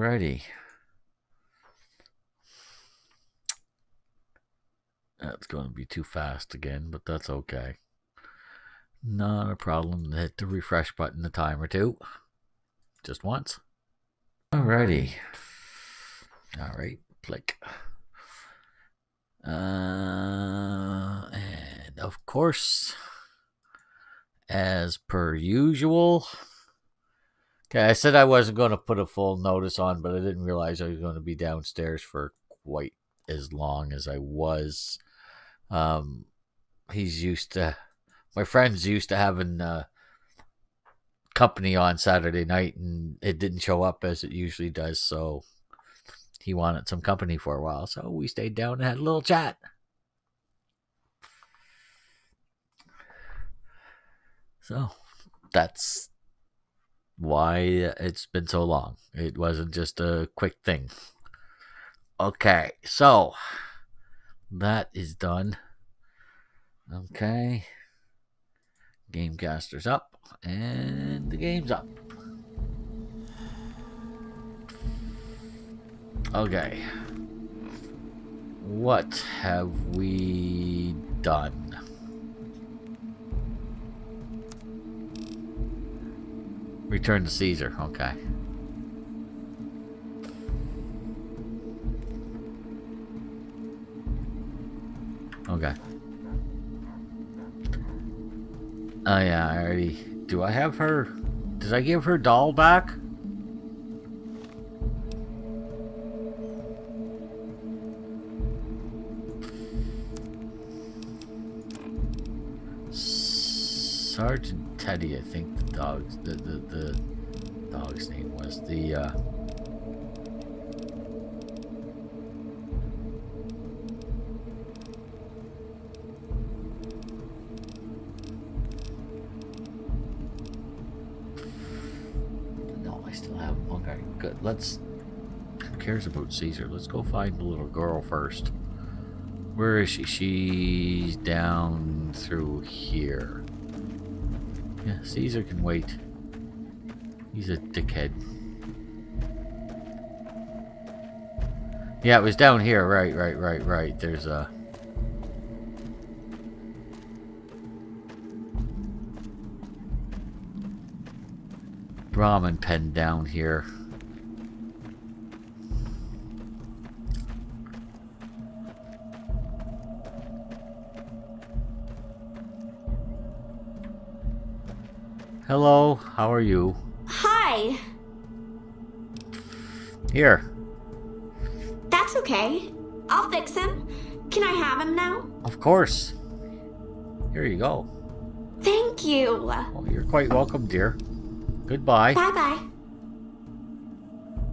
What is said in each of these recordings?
Alrighty. That's going to be too fast again, but that's okay. Not a problem. Hit the refresh button a time or two. Just once. Alrighty. Alright, click. And of course, as per usual. Okay, I said I wasn't going to put a full notice on, but I didn't realize I was going to be downstairs for quite as long as I was. He's used to, my friend's used to having company on Saturday night, and it didn't show up as it usually does, so he wanted some company for a while, so we stayed down and had a little chat. So that's why it's been so long. It wasn't just a quick thing. Okay, so that is done. Okay. Gamecaster's up, and the game's up. Okay. What have we done? Return to Caesar. Okay. Okay. Oh yeah, I already... Do I have her... Did I give her doll back? Sergeant Teddy, I think the dog's... The dog's name was. Okay, good. Let's... Who cares about Caesar? Let's go find the little girl first. Where is she? She's down through here. Yeah, Caesar can wait. He's a dickhead. Yeah, it was down here. Right. There's a... Brahmin pen down here. Hello, how are you? Hi. Here. That's okay. I'll fix him. Can I have him now? Of course. Here you go. Thank you. Oh, you're quite welcome, dear. Goodbye. Bye-bye.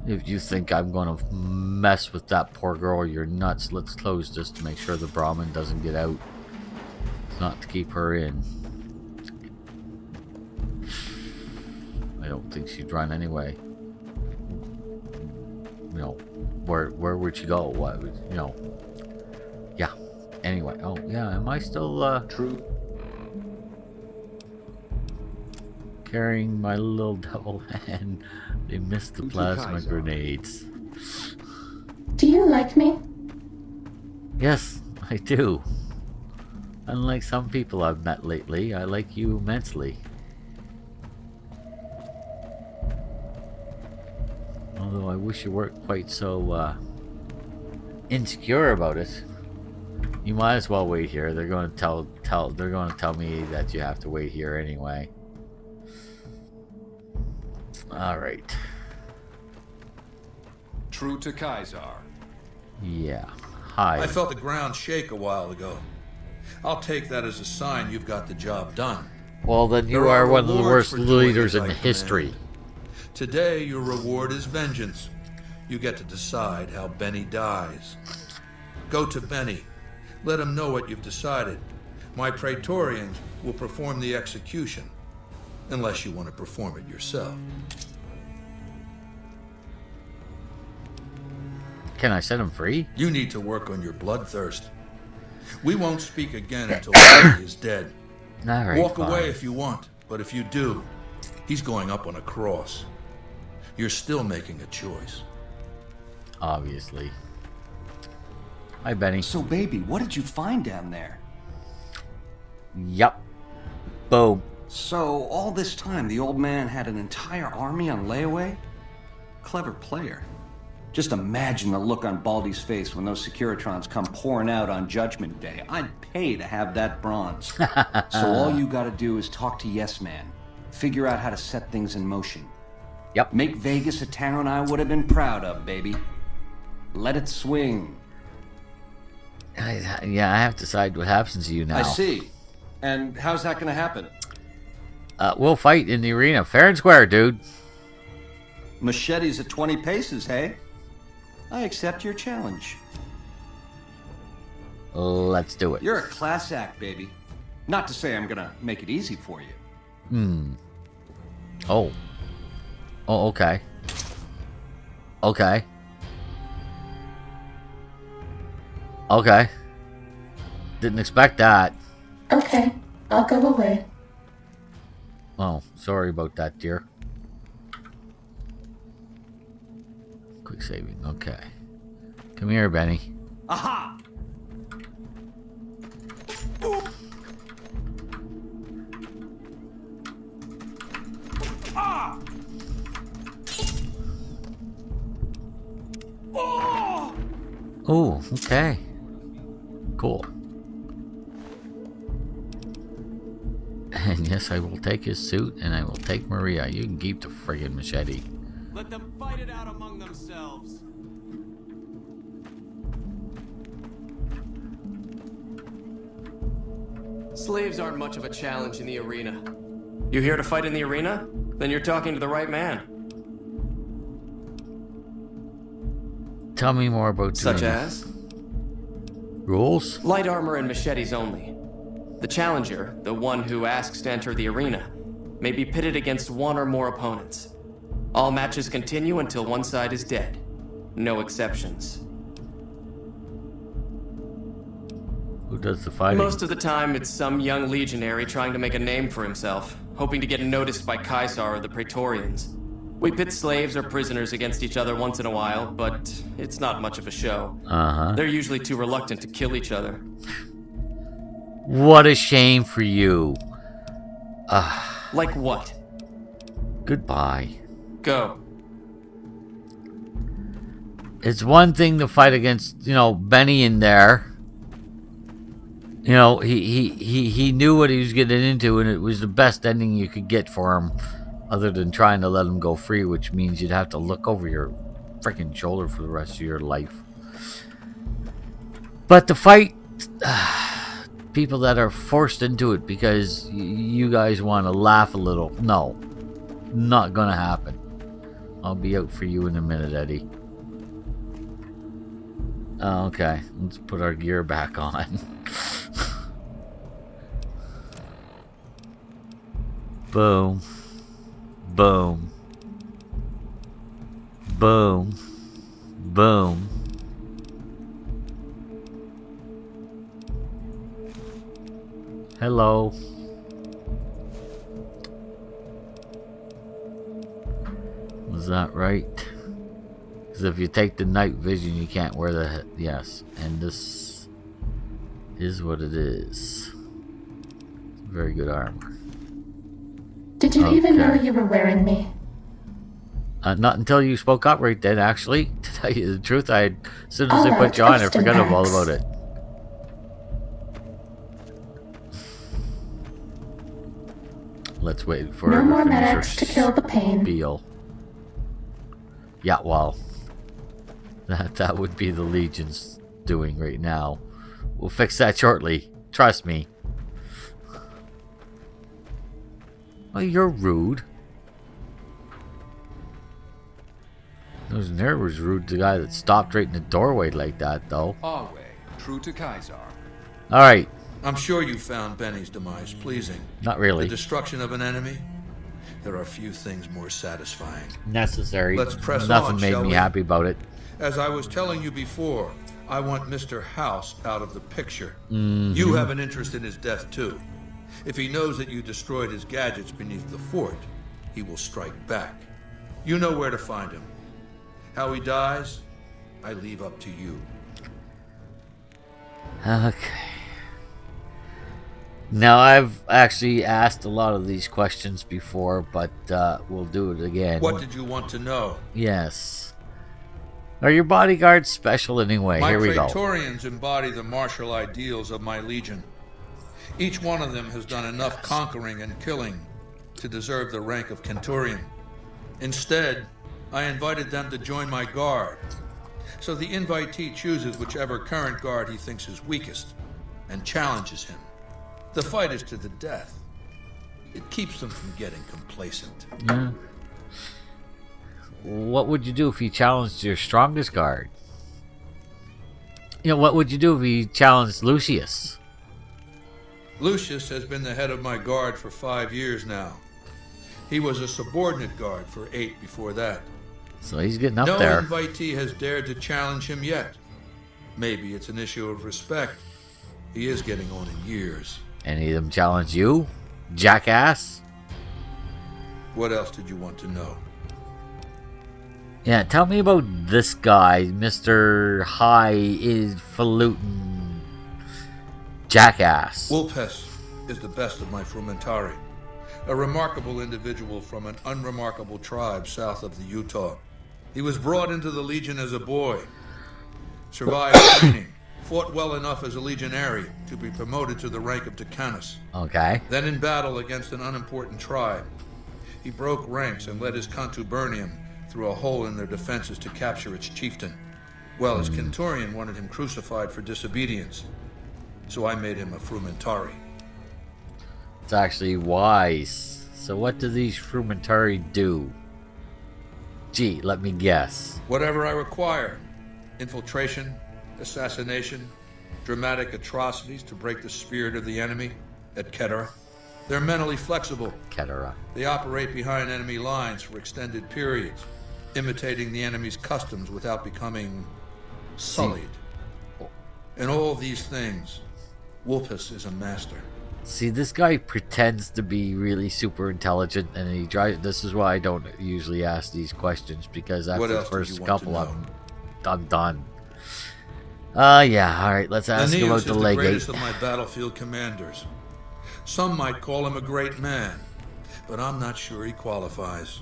If you think I'm going to mess with that poor girl, you're nuts. Let's close this to make sure the Brahmin doesn't get out. It's not to keep her in. I don't think she'd run anyway. You know, where would she go? What, you know? Yeah. Anyway, oh yeah, am I still True. carrying my little devil hand? They missed the plasma grenades. Do you like me? Yes, I do. Unlike some people I've met lately, I like you immensely. Although I wish you weren't quite so insecure about it. You might as well wait here. They're going to they're going to tell me that you have to wait here anyway. All right. True to Kaiser. Yeah. Hi. I felt the ground shake a while ago. I'll take that as a sign you've got the job done. Well, then you There are are one of the rewards worst for doing leaders as in I history. command. Today, your reward is vengeance. You get to decide how Benny dies. Go to Benny. Let him know what you've decided. My Praetorians will perform the execution, unless you want to perform it yourself. Can I set him free? You need to work on your bloodthirst. We won't speak again until Benny is dead. All right, Walk fine. away if you want, but if you do, he's going up on a cross. You're still making a choice. obviously. Hi, Benny. So, baby, what did you find down there? Yup. Boom. So, all this time, the old man had an entire army on layaway? Clever player. Just imagine the look on Baldy's face when those Securitrons come pouring out on Judgment Day. I'd pay to have that bronze. So all you gotta do is talk to Yes Man. Figure out how to set things in motion. Yep. Make Vegas a town I would have been proud of, baby. Let it swing. Yeah, I have to decide what happens to you now. I see. And how's that gonna happen? We'll fight in the arena. Fair and square, dude. Machetes at 20 paces, hey? I accept your challenge. Let's do it. You're a class act, baby. Not to say I'm gonna make it easy for you. Oh. Oh, okay. Okay. Okay. Didn't expect that. Okay, I'll go away. Oh, sorry about that, dear. Quick saving. Okay. Come here, Benny. Aha! Ah! Oh! Oh, okay. Cool. And yes, I will take his suit, and I will take Maria. You can keep the friggin' machete. Let them fight it out among themselves. Slaves aren't much of a challenge in the arena. You here to fight in the arena? Then you're talking to the right man. Tell me more about Such doing as? rules. Light armor and machetes only. The challenger, the one who asks to enter the arena, may be pitted against one or more opponents. All matches continue until one side is dead. No exceptions. Who does the fighting? Most of the time, it's some young legionary trying to make a name for himself, hoping to get noticed by Caesar or the Praetorians. We pit slaves or prisoners against each other once in a while, but it's not much of a show. They're usually too reluctant to kill each other. What a shame for you. Like what? Goodbye. Go. It's one thing to fight against, Benny in there. He knew what he was getting into, and it was the best ending you could get for him, other than trying to let him go free, which means you'd have to look over your freaking shoulder for the rest of your life. But to fight people that are forced into it because you guys want to laugh a little, no, not gonna happen. I'll be out for you in a minute, Eddie. Okay, let's put our gear back on. Boom. Boom. Boom. Boom. Hello. Was that right? Because if you take the night vision, you can't wear the... Yes. And this is what it is. Very good armor. Did you even know you were wearing me? Not until you spoke up right then, actually. To tell you the truth, as soon as I put you on, I forgot all about it. Let's wait for no her more to finish her medics to kill the pain. spiel. Yeah, well, that would be the Legion's doing right now. We'll fix that shortly. Trust me. Well, you're rude. Those there was rude to the guy that stopped right in the doorway like that, though. Our way, true to Caesar. All right. I'm sure you found Benny's demise pleasing. Not really. The destruction of an enemy? There are few things more satisfying. Necessary. Let's press Nothing on, made shall me we? happy about it. As I was telling you before, I want Mr. House out of the picture. You have an interest in his death, too. If he knows that you destroyed his gadgets beneath the fort, he will strike back. You know where to find him. How he dies? I leave up to you. Okay. Now, I've actually asked a lot of these questions before, but we'll do it again. What did you want to know? Yes. Are your bodyguards special anyway? My Here we go. Praetorians embody the martial ideals of my legion. Each one of them has done enough conquering and killing to deserve the rank of Centurion. Instead, I invited them to join my guard. So the invitee chooses whichever current guard he thinks is weakest and challenges him. The fight is to the death. It keeps them from getting complacent. Yeah. What would you do if he challenged your strongest guard? You know, what would you do if he challenged Lucius? Lucius has been the head of my guard for 5 years now. He was a subordinate guard for 8 before that. So he's getting up No there. invitee has dared to challenge him yet. Maybe it's an issue of respect. He is getting on in years. Any of them challenge you? Jackass? What else did you want to know? Yeah, tell me about this guy, Mr. Highfalutin Jackass. Vulpes is the best of my Frumentari. A remarkable individual from an unremarkable tribe south of the Utah. He was brought into the Legion as a boy. Survived training. Fought well enough as a legionary to be promoted to the rank of Decanus. Okay. Then in battle against an unimportant tribe, he broke ranks and led his contubernium through a hole in their defenses to capture its chieftain. Well, his Centurion wanted him crucified for disobedience, so I made him a Frumentari. It's actually wise. So what do these Frumentari do? Gee, let me guess. Whatever I require. Infiltration, assassination, dramatic atrocities to break the spirit of the enemy at Ketara. They're mentally flexible. Ketara. They operate behind enemy lines for extended periods, imitating the enemy's customs without becoming sullied. In all these things, Vulpes is a master. See, this guy pretends to be really super intelligent, and he tries. This is why I don't usually ask these questions, because after What the else did first you want to couple, know? I'm done. Yeah. All right, let's ask Aeneas about is the the legate. greatest of my battlefield commanders. Some might call him a great man, but I'm not sure he qualifies.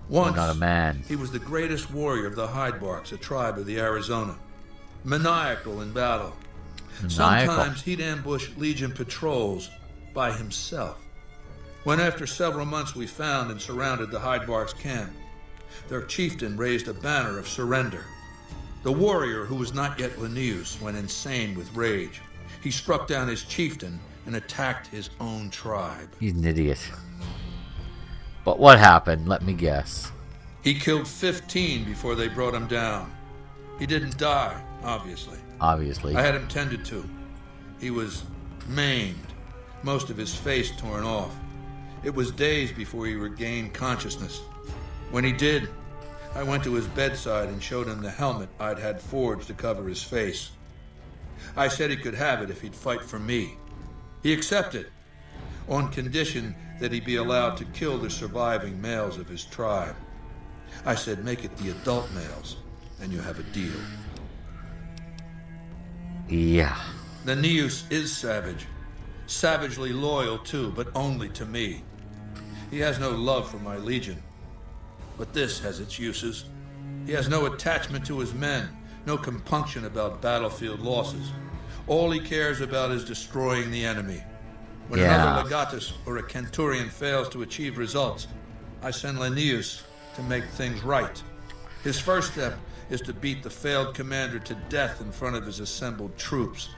Once, Not a man. he was the greatest warrior of the Hydebarks, a tribe of the Arizona. Maniacal in battle. Maniacal. Sometimes he'd ambush Legion patrols by himself. When after several months we found and surrounded the Hydebarks camp, their chieftain raised a banner of surrender. The warrior, who was not yet Linnaeus, went insane with rage. He struck down his chieftain and attacked his own tribe. He's an idiot. But what happened? Let me guess. He killed 15 before they brought him down. He didn't die, obviously. Obviously. I had him tended to. He was maimed, most of his face torn off. It was days before he regained consciousness. When he did, I went to his bedside and showed him the helmet I'd had forged to cover his face. I said he could have it if he'd fight for me. He accepted, on condition that he be allowed to kill the surviving males of his tribe. I said, make it the adult males, and you have a deal. Yeah. Linnaeus is savage. Savagely loyal, too, but only to me. He has no love for my legion. But this has its uses. He has no attachment to his men, no compunction about battlefield losses. All he cares about is destroying the enemy. When Yeah. another legatus or a centurion fails to achieve results, I send Linnaeus to make things right. His first step is to beat the failed commander to death in front of his assembled troops.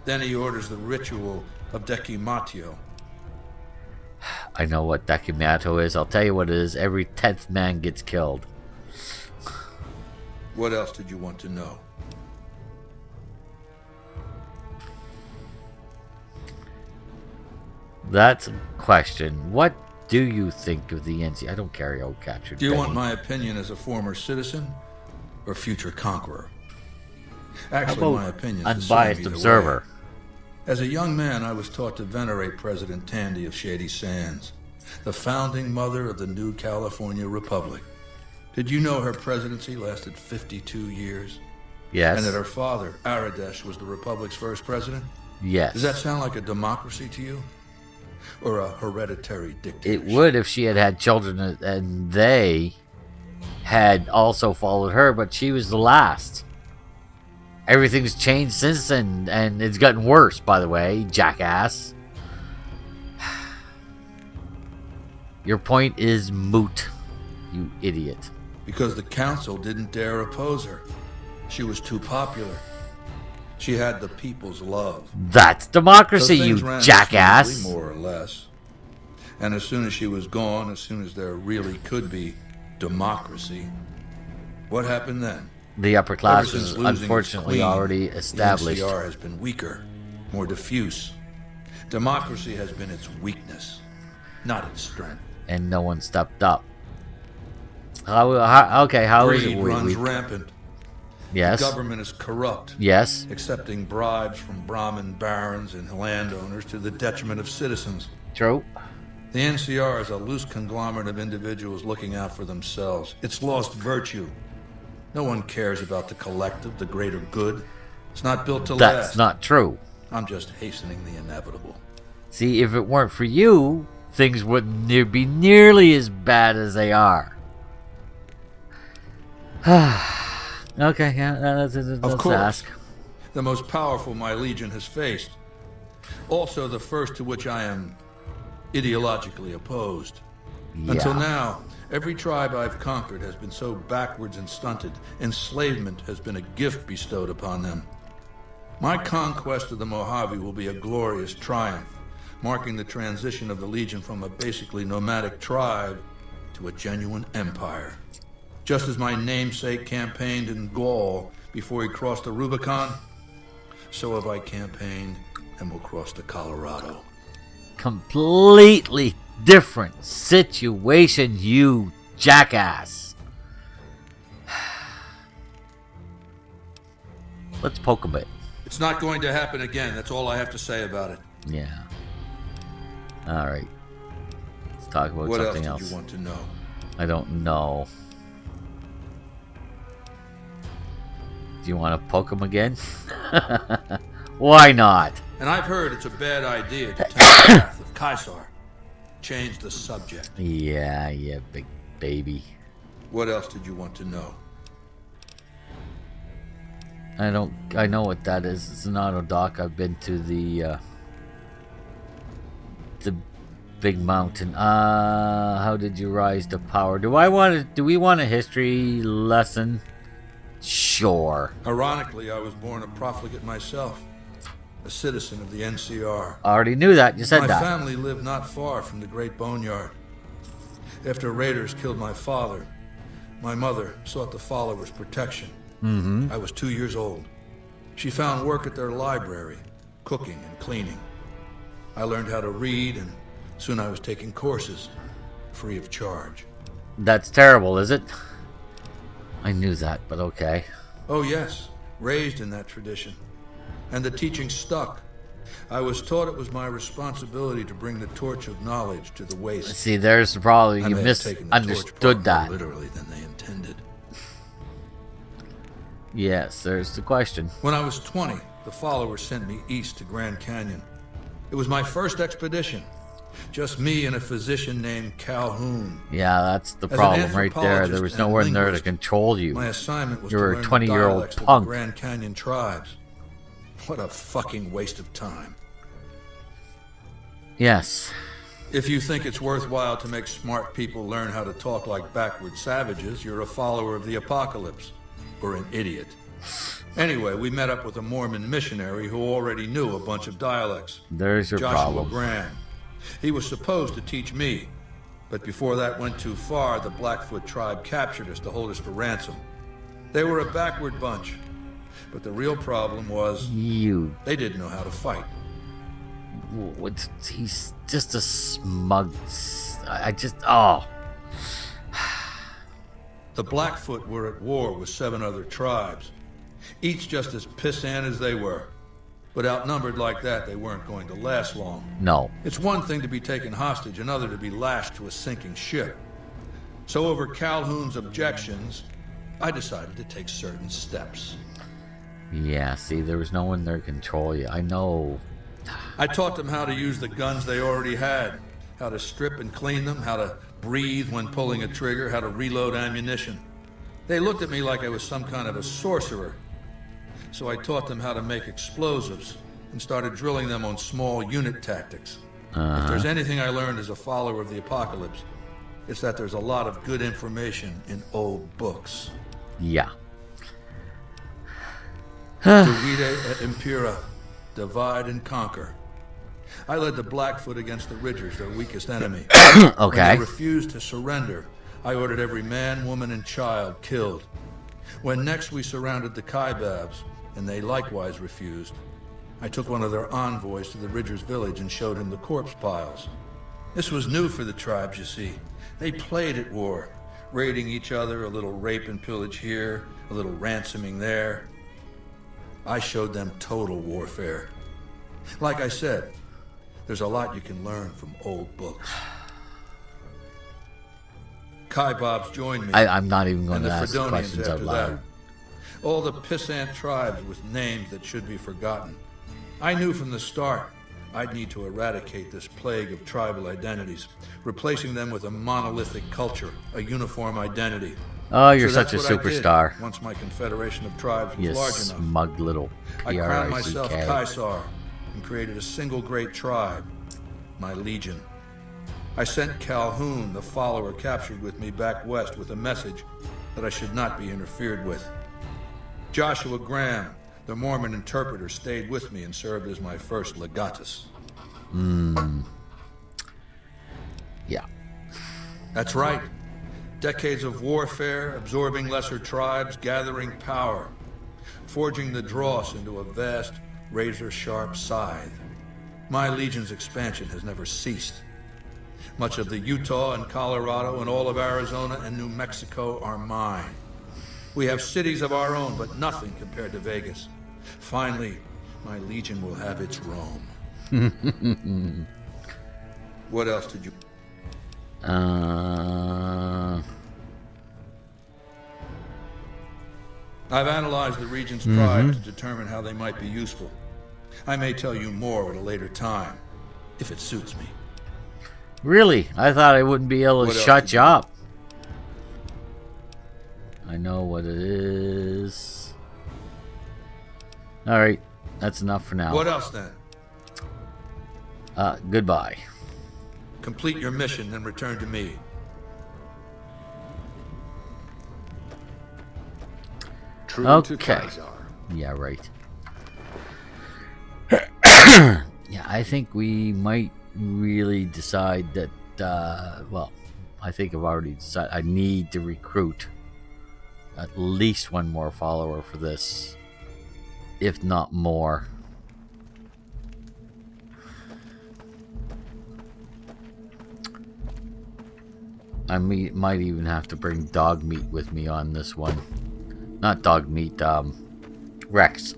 Then he orders the ritual of Decimatio. I know what Decimato is. I'll tell you what it is. Every 10th man gets killed. What else did you want to know? That's a question. What do you think of the NC? I don't care who captured Do you Benny. want my opinion as a former citizen or future conqueror? Actually, How my about opinion is the same unbiased either way. observer? As a young man, I was taught to venerate President Tandy of Shady Sands, the founding mother of the new California Republic. Did you know her presidency lasted 52 years? Yes. And that her father, Aradesh, was the Republic's first president? Yes. Does that sound like a democracy to you? Or a hereditary dictatorship? It would if she had had children and they had also followed her, but she was the last. Everything's changed since then, and it's gotten worse, by the way, jackass. Your point is moot, you idiot. Because the council didn't dare oppose her. She was too popular. She had the people's love. That's democracy, So you things ran jackass. smoothly, more or less. And as soon as she was gone, as soon as there really could be democracy, what happened then? The upper class Ever since is losing its unfortunately queen, already established. The NCR has been weaker, more diffuse. Democracy has been its weakness, not its strength. And no one stepped up. How is Greed it runs weak? rampant. Yes. The government is corrupt, Yes. accepting bribes from Brahmin barons and landowners to the detriment of citizens. True. The NCR is a loose conglomerate of individuals looking out for themselves. It's lost virtue. No one cares about the collective, the greater good. It's not built to That's last. not true. I'm just hastening the inevitable. See, if it weren't for you, things wouldn't be nearly as bad as they are. Okay, yeah, let's Of course, ask. the most powerful my legion has faced. Also the first to which I am ideologically opposed. Yeah. Until now, every tribe I've conquered has been so backwards and stunted, enslavement has been a gift bestowed upon them. My conquest of the Mojave will be a glorious triumph, marking the transition of the Legion from a basically nomadic tribe to a genuine empire. Just as my namesake campaigned in Gaul before he crossed the Rubicon, so have I campaigned and will cross the Colorado. Completely different situation, you jackass. Let's poke a bit. It's not going to happen again, that's all I have to say about it. Yeah. Alright. Let's talk about What else something did else. you want to know? I don't know. Do you want to poke him again? Why not? And I've heard it's a bad idea to take the path of Caesar. Change the subject. Yeah, big baby. What else did you want to know? I know what that is. It's an auto dock. I've been to the big mountain. How did you rise to power? Do we want a history lesson? Sure. Ironically, I was born a profligate myself, a citizen of the NCR. I already knew that. You said My that. family lived not far from the Great Boneyard. After raiders killed my father, my mother sought the followers' protection. I was 2 years old. She found work at their library, cooking and cleaning. I learned how to read, and soon I was taking courses, free of charge. That's terrible, is it? I knew that, but okay. Oh yes, raised in that tradition. And the teaching stuck. I was taught it was my responsibility to bring the torch of knowledge to the waste. See, there's the problem. I You may have taken the torch misunderstood more that. literally than they intended. Yes, there's the question. When I was 20, the followers sent me east to Grand Canyon. It was my first expedition. Just me and a physician named Calhoun. Yeah, that's the As an problem right there. There was anthropologist no and one there to linguist, control you. My assignment was You to were a learn the 20-year-old dialects of the punk. Grand Canyon tribes. What a fucking waste of time. Yes. If you think it's worthwhile to make smart people learn how to talk like backward savages, you're a follower of the apocalypse. Or an idiot. Anyway, we met up with a Mormon missionary who already knew a bunch of dialects. There's your Joshua problem. Graham. He was supposed to teach me, but before that went too far, the Blackfoot tribe captured us to hold us for ransom. They were a backward bunch, but the real problem was You. they didn't know how to fight. He's just a smug. I just. Oh. The Blackfoot were at war with 7 other tribes, each just as pissant as they were. But outnumbered like that, they weren't going to last long. No. It's one thing to be taken hostage, another to be lashed to a sinking ship. So over Calhoun's objections, I decided to take certain steps. Yeah, see, there was no one there to control you. I know. I taught them how to use the guns they already had, how to strip and clean them, how to breathe when pulling a trigger, how to reload ammunition. They looked at me like I was some kind of a sorcerer. So I taught them how to make explosives and started drilling them on small unit tactics. If there's anything I learned as a follower of the apocalypse, it's that there's a lot of good information in old books. Yeah. Divide et impera, divide and conquer. I led the Blackfoot against the Ridgers, their weakest enemy. When Okay. they refused to surrender, I ordered every man, woman, and child killed. When next we surrounded the Kaibabs, and they likewise refused, I took one of their envoys to the Ridgers village and showed him the corpse piles. This was new for the tribes, you see. They played at war, raiding each other, a little rape and pillage here, a little ransoming there. I showed them total warfare. Like I said, there's a lot you can learn from old books. Kaibabs joined me. I'm not even going and to the ask Fredonians questions out after loud. that. All the pissant tribes with names that should be forgotten. I knew from the start I'd need to eradicate this plague of tribal identities, replacing them with a monolithic culture, a uniform identity. Oh, you're So such a that's what I did superstar. once my confederation of tribes was You large enough. smug little I crowned myself P-R-I-C-K. Caesar and created a single great tribe, my legion. I sent Calhoun, the follower captured with me, back west with a message that I should not be interfered with. Joshua Graham, the Mormon interpreter, stayed with me and served as my first legatus. Yeah. That's right. Decades of warfare, absorbing lesser tribes, gathering power, forging the dross into a vast, razor-sharp scythe. My legion's expansion has never ceased. Much of the Utah and Colorado and all of Arizona and New Mexico are mine. We have cities of our own, but nothing compared to Vegas. Finally, my legion will have its Rome. What else did you... I've analyzed the region's tribes to determine how they might be useful. I may tell you more at a later time, if it suits me. Really? I thought I wouldn't be able to What else shut did you you- up. I know what it is. Alright, that's enough for now. What else then? Goodbye. Complete your mission and return to me. True to Okay. Caesar. Yeah, right. Yeah, I think we might really decide that, well, I think I've already decided I need to recruit at least one more follower for this, if not more. I might even have to bring dog meat with me on this one. Not dog meat, Rex.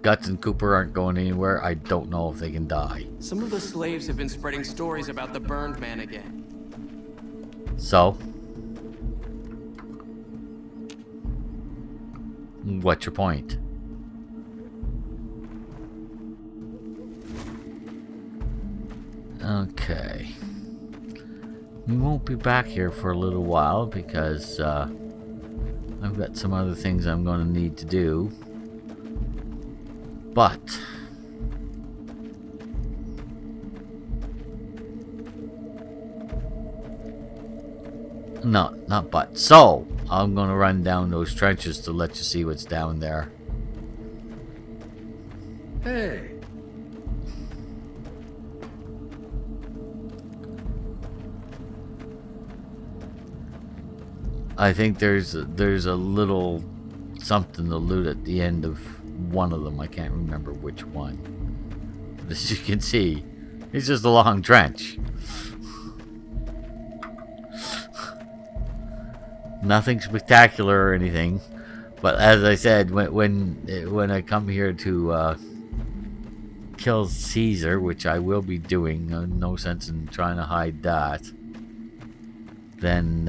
Guts and Cooper aren't going anywhere. I don't know if they can die. Some of the slaves have been spreading stories about the burned man again. So, what's your point? Okay. We won't be back here for a little while because I've got some other things I'm going to need to do. But no, not but. So, I'm going to run down those trenches to let you see what's down there. Hey, I think there's a little something to loot at the end of one of them. I can't remember which one. But as you can see, it's just a long trench. Nothing spectacular or anything. But as I said, when I come here to kill Caesar, which I will be doing, no sense in trying to hide that, then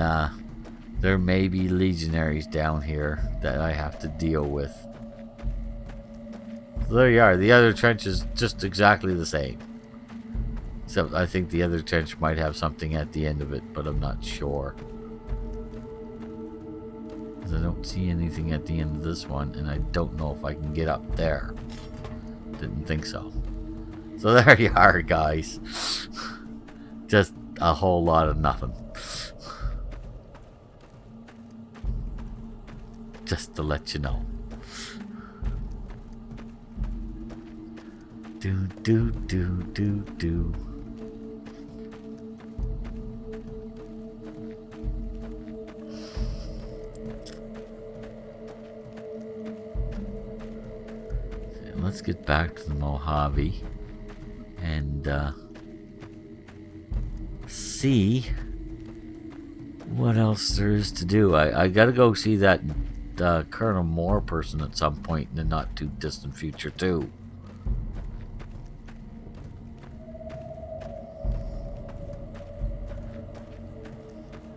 there may be legionaries down here that I have to deal with. So there you are. The other trench is just exactly the same. Except I think the other trench might have something at the end of it, but I'm not sure. I don't see anything at the end of this one, and I don't know if I can get up there. Didn't think so. So there you are, guys. Just a whole lot of nothing. Just to let you know. Do do do do do. Let's get back to the Mojave and see what else there is to do. I gotta go see that Colonel Moore person at some point in the not too distant future too.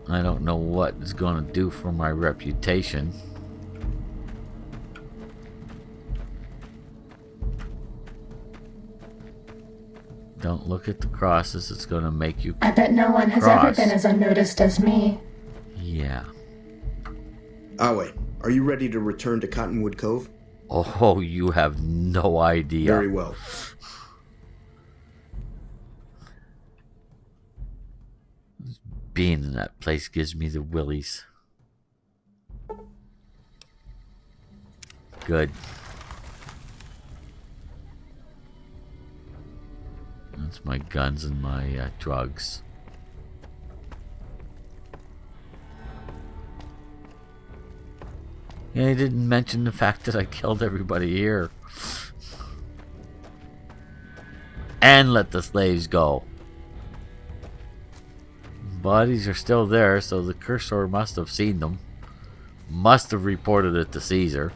I don't know what it's gonna do for my reputation. Don't look at the crosses, it's gonna make you I bet no one has ever been as unnoticed as me. Yeah. Awe, are you ready to return to Cottonwood Cove? Oh, you have no idea. Very well. Being in that place gives me the willies. Good. That's my guns and my drugs. Yeah, he didn't mention the fact that I killed everybody here. And let the slaves go. Bodies are still there, so the cursor must have seen them. Must have reported it to Caesar.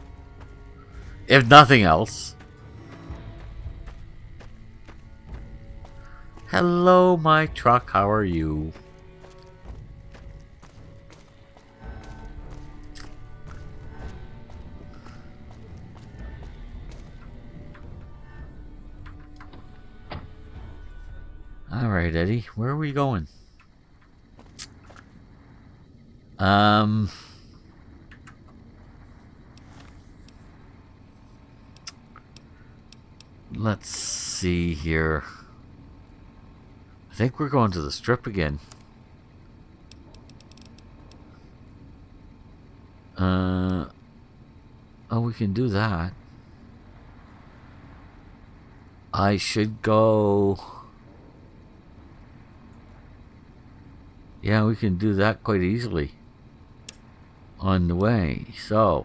If nothing else. Hello, my truck. How are you? Alright, Eddie. Where are we going? Let's see here. I think we're going to the strip again. Oh, we can do that. I should go... Yeah, we can do that quite easily. On the way. So,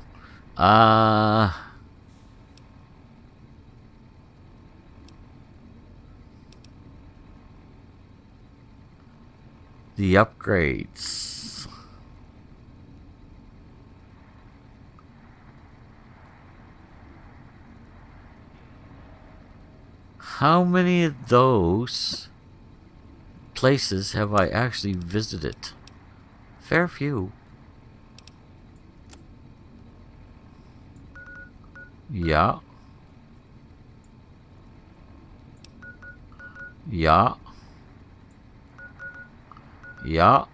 the upgrades. How many of those places have I actually visited? Fair few. Yeah. Yeah. Yeah.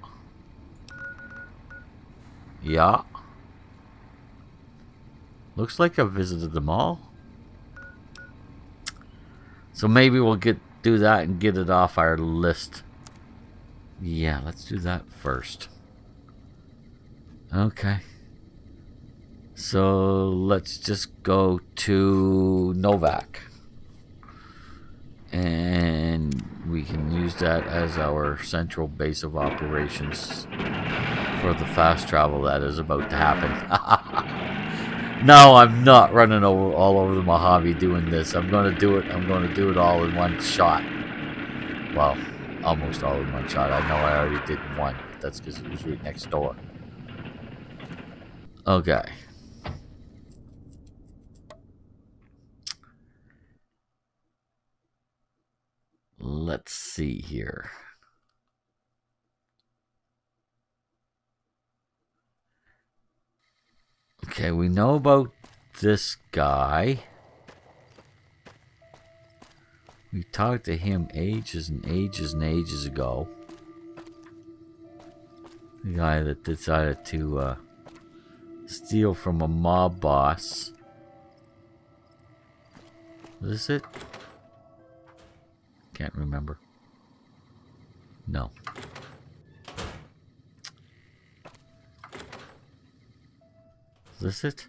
Yeah. Looks like I've visited them all. So maybe we'll do that and get it off our list. Yeah, let's do that first. Okay. So let's just go to Novak. And we can use that as our central base of operations for the fast travel that is about to happen. No, I'm not running all over the Mojave doing this. I'm going to do it. I'm going to do it all in one shot. Well, almost all in one shot. I know I already did one. But that's because it was right next door. Okay. let's see here. Okay, we know about this guy. We talked to him ages and ages and ages ago. The guy that decided to steal from a mob boss. Is this it? Can't remember. No. Is this it?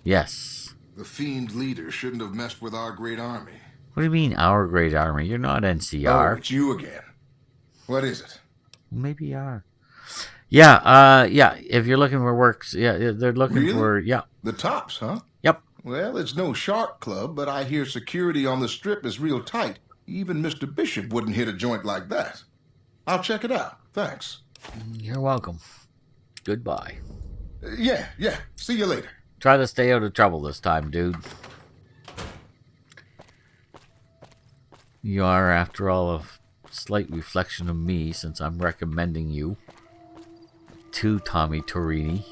Yes. The Fiend leader shouldn't have messed with our great army. What do you mean, our great army? You're not Oh, NCR. it's you again. What is it? Maybe you are. Yeah, yeah. If you're looking for works, yeah, they're looking Really? for, yeah. The Tops, huh? Yep. Well, it's no shark club, but I hear security on the strip is real tight. Even Mr. Bishop wouldn't hit a joint like that. I'll check it out. Thanks. You're welcome. Goodbye. Yeah. See you later. Try to stay out of trouble this time, dude. You are, after all, a slight reflection of me, since I'm recommending you to Tommy Torini.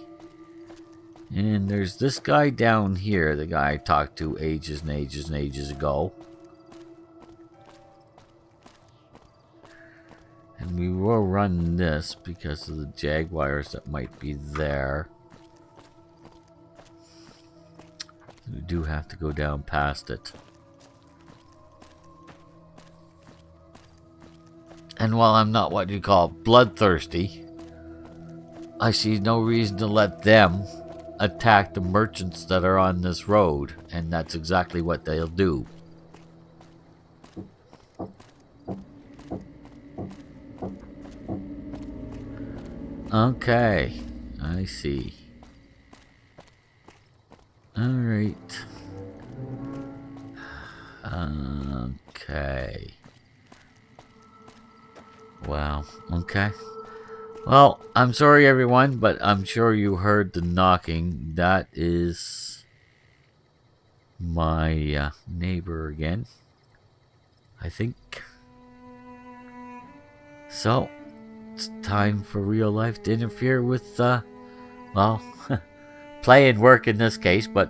And there's this guy down here, the guy I talked to ages and ages and ages ago. And we will run this because of the jaguars that might be there. We do have to go down past it. And while I'm not what you call bloodthirsty, I see no reason to let them attack the merchants that are on this road, and that's exactly what they'll do. Okay, I see. Alright. Okay. Wow, okay. Well, I'm sorry everyone, but I'm sure you heard the knocking. That is my neighbor again, I think. So, it's time for real life to interfere with, well, play and work in this case, but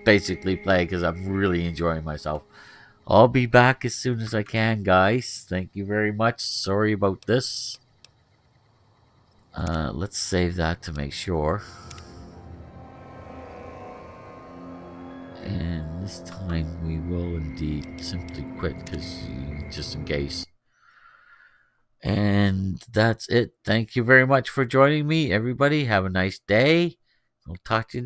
basically play because I'm really enjoying myself. I'll be back as soon as I can, guys. Thank you very much. Sorry about this. Let's save that to make sure. And this time we will indeed simply quit, because just in case. And that's it. Thank you very much for joining me, everybody. Have a nice day. I'll talk to you next.